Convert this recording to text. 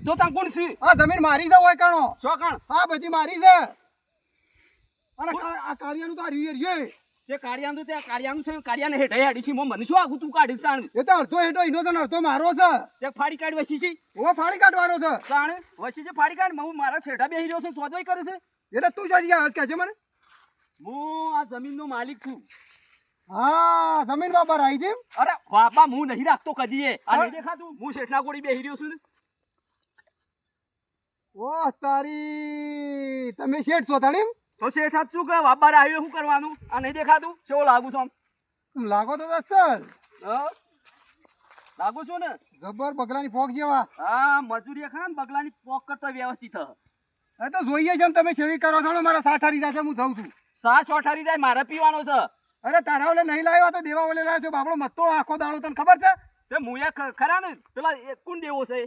તો તાં કોણ છે? આ જમીન મારી છે હોય કણો. શું કણ? હા બધી મારી છે. અને આ કાળિયાનું તો આ રીએ તે કાળિયાનું તે કાળિયાનું છે, કાળિયાને હેઠે હેડી છે. મને શું આગું તું કાઢી તાણ? એ તો અડધો હેઠો એનો તો ને અડધો મારો છે. તે ફાડી કાઢ વસી છે. ઓ ફાડી કાઢવાનો છે. તાણ વસી છે ફાડી કાઢ. હું મારા છેડા બેહી રહ્યો છું, સોદવાઈ કરે છે. એટલે તું જોઈ ગયા કે છે મને. હું આ જમીનનો માલિક છું. હા જમીન બાપા રાઈ છે. અરે બાપા હું નહીં રાખતો કદી એ. આ નહીં દેખાતું? હું શેઠના ગોળી બેહી રહ્યો છું. ઓહ તારી તમે શેઠ છો તાણી. તો શેઠ જ શું કે બાપા આવ્યો શું કરવાનું? આ નહીં દેખાતું? કેવો લાગુ છું આમ? લાગો તો અસલ. હા લાગુ છું ને જબર બગલાની ફોક જેવા. હા મજૂરી ખરા ને બગલાની પોક કરતો વ્યવસ્થિત હ. એ તો જોઈએ છે તમે શેરી કરો છો મારા સાઠ હારી જશે હું જઉં છું. સા ચોઠારી જાય મારે પીવાનો છે. અરે તારા ઓલે નહીં લાવ્યો તો દેવા ઓલે લાવ્યો છે બાપડો મત્તો આખો દાડો તને ખબર છે. તે મુયા ખરા ને પેલા કોણ દેવો છે?